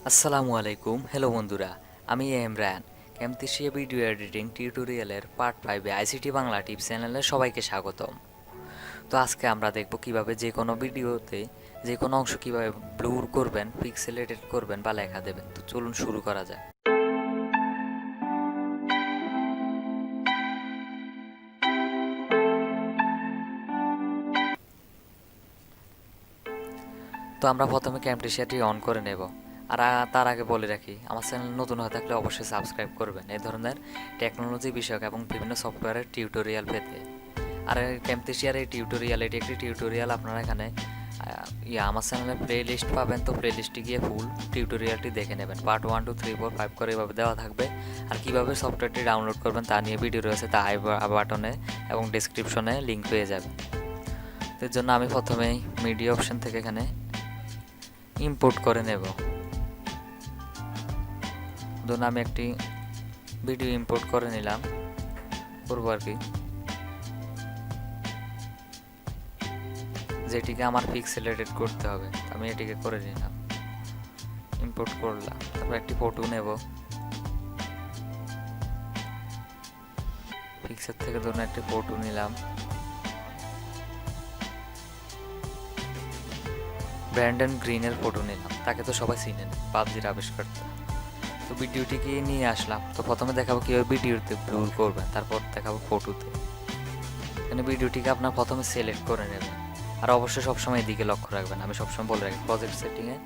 আসসালামু আলাইকুম, হ্যালো বন্ধুরা। আমি রায়ান। ক্যামতেশিয়া ভিডিও এডিটিং টিউটোরিয়ালের পার্ট 5 আইসিটি বাংলা টিপস চ্যানেলে সবাইকে স্বাগতম। তো আজকে আমরা দেখব কিভাবে যে কোনো ভিডিওতে যে কোনো অংশ কিভাবে ব্লুর করবেন, পিক্সেলেটেড করবেন বা লেখা দেবেন। তো চলুন শুরু করা যায়। তো আমরা প্রথমে ক্যামটেশিয়াটি অন করে নেব। আর তার আগে বলে রাখি, আমার চ্যানেল নতুন হয়ে থাকলে অবশ্যই সাবস্ক্রাইব করবেন এই ধরনের টেকনোলজি বিষয়ক এবং বিভিন্ন সফটওয়্যারের টিউটোরিয়াল পেতে। আর ক্যামটেশিয়ার এই টিউটোরিয়াল, এটি একটি টিউটোরিয়াল। আপনারা এখানে আমার চ্যানেলে প্লে লিস্ট পাবেন, তো প্লে লিস্টে গিয়ে ফুল টিউটোরিয়ালটি দেখে নেবেন। পার্ট 1, 2, 3, 4, 5 করে এভাবে দেওয়া থাকবে। আর কীভাবে সফটওয়্যারটি ডাউনলোড করবেন তা নিয়ে ভিডিও রয়েছে, তা আই বাটনে এবং ডিসক্রিপশনে লিঙ্ক পেয়ে যাবেন। এর জন্য আমি প্রথমেই মিডিয়া অপশন থেকে এখানে ইম্পোর্ট করে নেব। ধরুন আমি একটি ভিডিও ইম্পোর্ট করে নিলাম, করবো আর কি, যেটিকে আমার পিক্সেলেটেড করতে হবে। আমি এটিকে করে নিলাম, ইম্পোর্ট করলাম। তারপর একটি ফটো নেব, পিক্সেল থেকে ধরুন একটি ফটো নিলাম। ব্র্যান্ডন গ্রিনের ফটো নিলাম, তাকে তো সবাই চিনেন, পাবজির আবিষ্কর্তা। তো ভিডিওটিকে নিয়ে আসলাম। তো প্রথমে দেখাবো কীভাবে ভিডিওতে ব্লুর করবেন, তারপর দেখাবো ফটোতে। এখানে ভিডিওটিকে আপনার প্রথমে সিলেক্ট করে নেবেন। আর অবশ্যই সবসময় এদিকে লক্ষ্য রাখবেন, আমি সবসময় বলে রাখি প্রজেক্ট সেটিংয়ে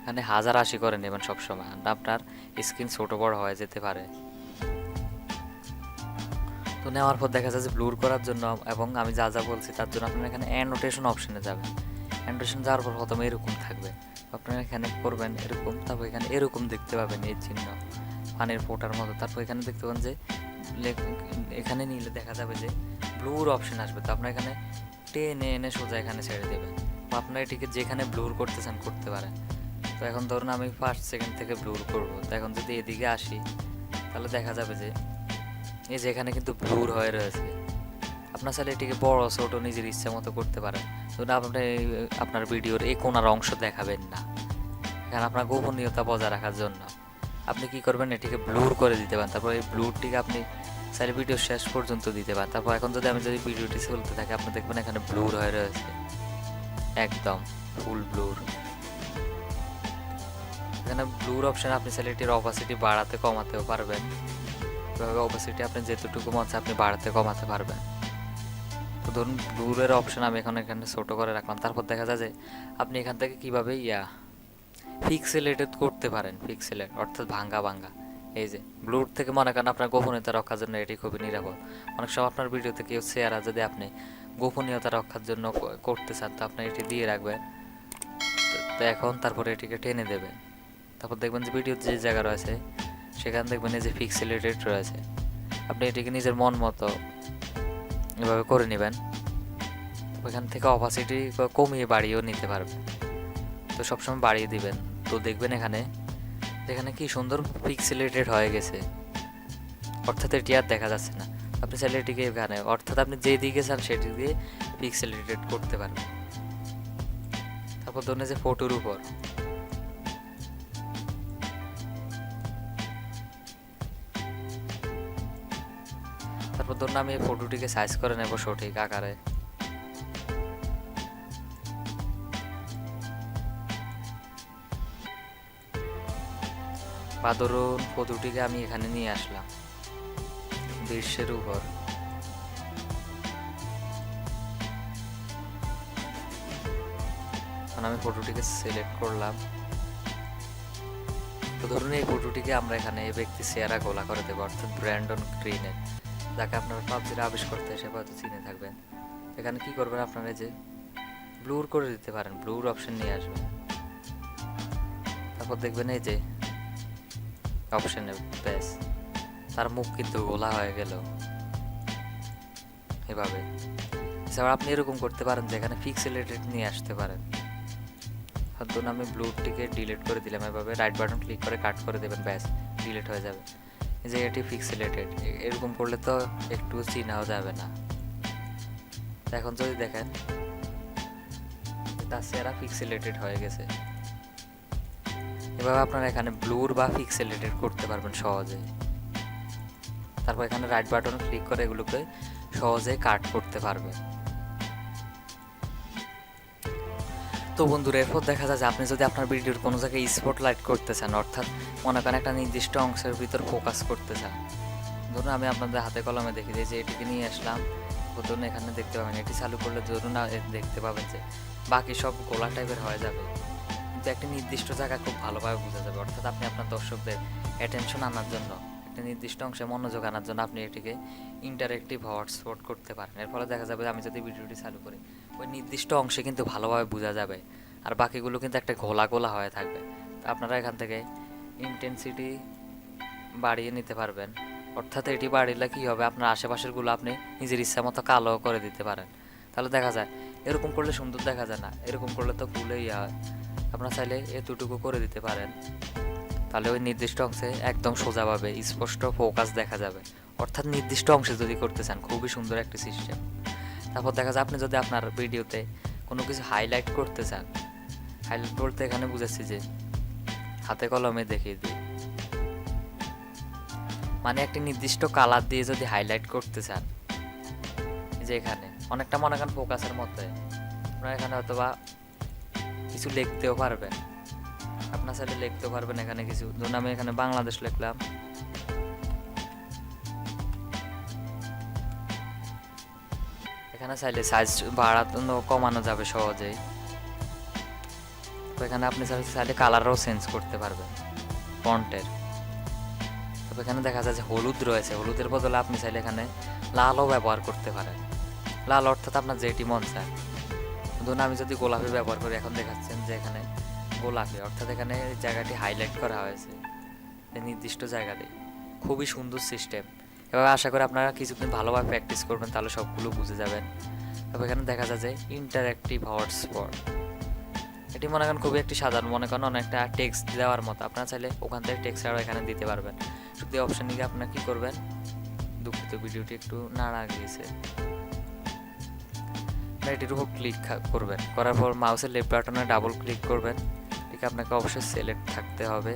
এখানে 1080 করে নেবেন সবসময়। আপনার স্ক্রিন ছোটো বড় হয়ে যেতে পারে। তো নেওয়ার পর দেখা যায় যে ব্লুর করার জন্য এবং আমি যা যা বলছি তার জন্য আপনারা এখানে অ্যানোটেশন অপশনে যাবেন। অ্যানোটেশন যাওয়ার পর প্রথমে এরকম থাকবে, আপনারা এখানে করবেন এরকম। তারপর এখানে এরকম দেখতে পাবেন এই চিহ্ন, পানির ফোটার মতো। তারপর এখানে দেখতে পাবেন যে এখানে নিলে দেখা যাবে যে ব্লুর অপশন আসবে। তো আপনার এখানে টেনে এনে সোজা এখানে ছেড়ে দেবেন। আপনার এটিকে যেখানে ব্লুর করতে চান করতে পারেন। তো এখন ধরুন আমি 1 সেকেন্ড থেকে ব্লুর করব। তো এখন যদি এদিকে আসি তাহলে দেখা যাবে যে এই যে এখানে কিন্তু ব্লুর হয়ে রয়েছে। আপনার চাইলে এটিকে বড় ছোট নিজের ইচ্ছা মতো করতে পারেন। ধরুন আপনি আপনার ভিডিওর এই কোনার অংশ দেখাবেন না, এখানে আপনার গোপনীয়তা বজায় রাখার জন্য আপনি কি করবেন, এটিকে ব্লুর করে দিতে পারেন। তারপর এই ব্লুরটিকে আপনি চাইলে ভিডিও শেষ পর্যন্ত দিতে পারেন। তারপর এখন যদি ভিডিওটি চলতে থাকে, আপনি দেখবেন এখানে ব্লুর হয়ে রয়েছে, একদম ফুল ব্লুর। এখানে ব্লুর অপশন আপনি চাইলে এটির অপাসিটি বাড়াতে কমাতেও পারবেন। এভাবে অপাসিটি আপনি যেতটুকু মন চায় আপনি বাড়াতে কমাতে পারবেন। তো ধরুন ব্লুরের অপশন আমি এখানে ছোট করে রাখলাম। তারপর দেখা যায় যে আপনি এখান থেকে কীভাবে পিক্সেলেটেড করতে পারেন। পিক্সেলেট অর্থাৎ ভাঙ্গা ভাঙ্গা। এই যে ব্লুর থেকে মনে করেন আপনার গোপনীয়তা রক্ষার জন্য এটি খুবই নিরাপদ। অনেক সময় আপনার ভিডিওতে কেউ শেয়ার যদি আপনি গোপনীয়তা রক্ষার জন্য করতে চান, তো আপনি এটি দিয়ে রাখবেন। তো এখন তারপরে এটিকে টেনে দেবেন। তারপর দেখবেন যে ভিডিওর যে জায়গা রয়েছে সেখানে দেখবেন এই যে পিক্সেলেটেড রয়েছে। আপনি এটিকে নিজের মন মতো এভাবে করে নেবেন। ওইখান থেকে অপাসিটি কমিয়ে বাড়িয়েও নিতে পারবেন। তো সবসময় বাড়িয়ে দিবেন। তো দেখবেন এখানে কি সুন্দর পিক্সেলেটেড হয়ে গেছে, অর্থাৎ এটি আর দেখা যাচ্ছে না। আপনি চাইলে এটিকে এখানে অর্থাৎ আপনি যে দিকে চান সেটি দিয়ে পিক্সেলেটেড করতে পারবেন। তারপর ধরুন যে ফটোর উপর তারপর ধরুন আমি এই ফটোটিকে সাইজ করে নেব সঠিক আকারে। বা ধরুন ফটোটিকে আমি এখানে নিয়ে আসলাম দৃশ্যের উপর। আমি ফটোটিকে সিলেক্ট করলাম। তো ধরুন এই ফটোটিকে আমরা এখানে এই ব্যক্তি চেহারা গোলা করে দেবো, অর্থাৎ ব্র্যান্ডন গ্রিনের, যাকে আপনারা পাবজির আবিষ্কর্তা হিসেবে হয়তো চিনে থাকবেন। এখানে কি করবেন, আপনারা যে ব্লুর করে দিতে পারেন, ব্লুর অপশন নিয়ে আসবেন। তারপর দেখবেন এই যে অপশনে ব্যাস তার মুখ কিন্তু গোলা হয়ে গেল এভাবে। এছাড়া আপনি এরকম করতে পারেন যে এখানে পিক্সেলেটেড নিয়ে আসতে পারেন। ধরুন আমি ব্লুটিকে ডিলিট করে দিলাম, এভাবে রাইট বাটন ক্লিক করে কাট করে দেবেন, ব্যাস ডিলিট হয়ে যাবে। এই যে এটি পিক্সেলেটেড, এরকম করলে তো একটু চিনাও যাবে না। এখন যদি দেখেন তার চেহারা পিক্সেলেটেড হয়ে গেছে। এভাবে আপনারা এখানে ব্লুর বা পিক্সেলেটেড করতে পারবেন সহজে। তারপর এখানে রাইট বাটন ক্লিক করে এগুলোকে সহজে কাট করতে পারবেন। তো বন্ধুরা, এরপর দেখা যায় যে আপনি যদি আপনার ভিডিওর কোনো জায়গায় স্পটলাইট করতে চান, অর্থাৎ মনে করেন একটা নির্দিষ্ট অংশের ভিতর ফোকাস করতে চান। ধরুন আমি আপনাদের হাতে কলমে দেখি যে এটিকে নিয়ে আসলাম, ধরুন এখানে দেখতে পাবেন এটি চালু করলে ধরুন দেখতে পাবেন যে বাকি সব গোলা টাইপের হয়ে যাবে, কিন্তু একটি নির্দিষ্ট জায়গা খুব ভালোভাবে বোঝা যাবে। অর্থাৎ আপনি আপনার দর্শকদের অ্যাটেনশন আনার জন্য, একটা নির্দিষ্ট অংশে মনোযোগ আনার জন্য আপনি এটিকে ইন্টারেক্টিভ হটস্পট করতে পারেন। এর ফলে দেখা যাবে আমি যদি ভিডিওটি চালু করি ওই নির্দিষ্ট অংশে কিন্তু ভালোভাবে বোঝা যাবে, আর বাকিগুলো কিন্তু একটা ঘোলা ঘোলা হয়ে থাকবে। আপনারা এখান থেকে ইন্টেন্সিটি বাড়িয়ে নিতে পারবেন। অর্থাৎ এটি বাড়িলে কী হবে, আপনার আশেপাশেরগুলো আপনি নিজের ইচ্ছা মতো কালো করে দিতে পারেন। তাহলে দেখা যায় এরকম করলে সুন্দর দেখা যায় না, এরকম করলে তো ভুলেই হয়। আপনারা চাইলে এতটুকু করে দিতে পারেন, তাহলে ওই নির্দিষ্ট অংশে একদম সোজাভাবে স্পষ্ট ফোকাস দেখা যাবে। অর্থাৎ নির্দিষ্ট অংশে যদি করতে চান, খুবই সুন্দর একটি সিস্টেম। তারপর দেখা যায় আপনি যদি আপনার ভিডিওতে কোনো কিছু হাইলাইট করতে চান, হাইলাইট বলতে এখানে বুঝাচ্ছি যে হাতে কলমে দেখিয়ে দিই, মানে একটি নির্দিষ্ট কালার দিয়ে যদি হাইলাইট করতে চান, যে এখানে অনেকটা মনে করেন ফোকাসের মধ্যে আপনারা এখানে হয়তো বা কিছু লিখতেও পারবেন। আপনার চাইলে লিখতেও পারবেন এখানে কিছু, ধরুন আমি এখানে বাংলাদেশ লিখলাম, এখানে চাইলে সাইজ বাড়ানো কমানো যাবে সহজেই। তো এখানে আপনি চাইলে কালারও চেঞ্জ করতে পারবেন ফন্টের। তবে এখানে দেখা যায় যে হলুদ রয়েছে, হলুদের বদলে আপনি চাইলে এখানে লালও ব্যবহার করতে পারেন। লাল অর্থাৎ আপনার যেটি মন চায়। ধরুন আমি যদি গোলাপি ব্যবহার করি, এখন দেখাচ্ছেন যে এখানে গোলাপি, অর্থাৎ এখানে জায়গাটি হাইলাইট করা হয়েছে নির্দিষ্ট জায়গাতে। খুবই সুন্দর সিস্টেম। এভাবে আশা করি আপনারা কিছুদিন ভালোভাবে প্র্যাকটিস করবেন, তাহলে সবগুলো বুঝে যাবেন। তবে এখানে দেখা যায় যে ইন্টারঅ্যাক্টিভ হটস্পট, এটি মনে করেন খুবই একটি সাধারণ, মনে করেন অনেকটা টেক্সট দেওয়ার মতো। আপনারা চাইলে ওখান থেকে টেক্সট আরও এখানে দিতে পারবেন। শুধু অপশান নিয়ে আপনারা কী করবেন, দুঃখিত ভিডিওটি একটু নাড়া গিয়েছে, এটির উপর ক্লিক করবেন, করার পর মাউসের লেফট বাটনে ডাবল ক্লিক করবেন। ঠিক আপনাকে অবশ্যই সিলেক্ট থাকতে হবে।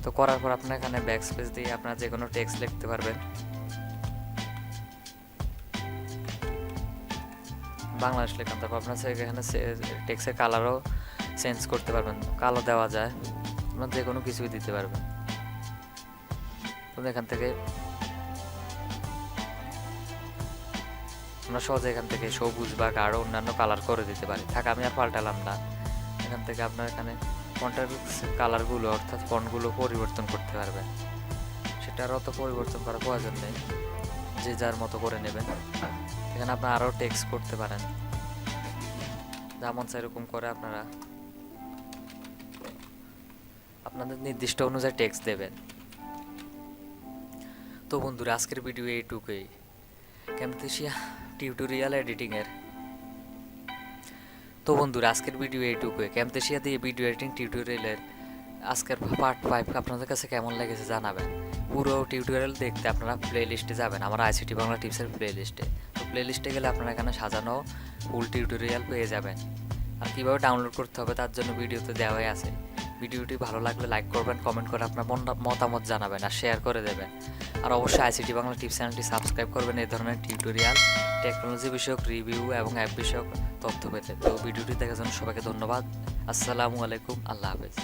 তো করার পর আপনার এখানে ব্যাক স্পেস দিয়ে আপনারা যে কোনো টেক্সট লিখতে পারবেন। বাংলাদেশ লিখলাম, তারপর আপনার এখানে টেক্সটের কালারও চেঞ্জ করতে পারবেন, কালো দেওয়া যায়, আপনার যে কোনো কিছুই দিতে পারবেন। তো এখান থেকে আমরা সহজে এখান থেকে সবুজ বা গাঢ় অন্যান্য কালার করে দিতে পারি। থাক আমি আর পাল্টালাম না। এখান থেকে আপনার এখানে ফন্টের কালারগুলো অর্থাৎ ফন্টগুলো পরিবর্তন করতে পারবেন। সেটার অত পরিবর্তন করার প্রয়োজন নেই, যে যার মতো করে নেবেন। এখানে আপনারা আরও টেক্সট করতে পারেন, যেমন সেরকম করে আপনারা আপনাদের নির্দিষ্ট অনুযায়ী টেক্সট দেবেন। তো বন্ধুরা, আজকের ভিডিও এইটুকুই। ক্যামথেসিয়া টিউটোরিয়াল এডিটিংয়ের ক্যামথেসিয়া দিয়ে ভিডিও এডিটিং টিউটোরিয়ালের আজকের পার্ট 5 আপনাদের কাছে কেমন লেগেছে জানাবেন। পুরো টিউটোরিয়াল দেখতে আপনারা প্লে লিস্টে যাবেন, আমার আইসিটি বাংলা টিপসের প্লে লিস্টে। তো প্লে লিস্টে গেলে আপনারা এখানে সাজানো ফুল টিউটোরিয়াল পেয়ে যাবেন। আর কীভাবে ডাউনলোড করতে হবে তার জন্য ভিডিওতে দেওয়াই আছে। ভিডিওটি ভালো লাগলে লাইক করবেন, কমেন্ট করে আপনার মতামত জানাবেন আর শেয়ার করে দেবেন। আর অবশ্যই আইসিটি বাংলা টিপস চ্যানেলটি সাবস্ক্রাইব করবেন এই ধরনের টিউটোরিয়াল, টেকনোলজি বিষয়ক রিভিউ এবং অ্যাপ বিষয়ক তথ্য পেতে। তো ভিডিওটি দেখার জন্য সবাইকে ধন্যবাদ। আসসালামু আলাইকুম, আল্লাহ হাফেজ।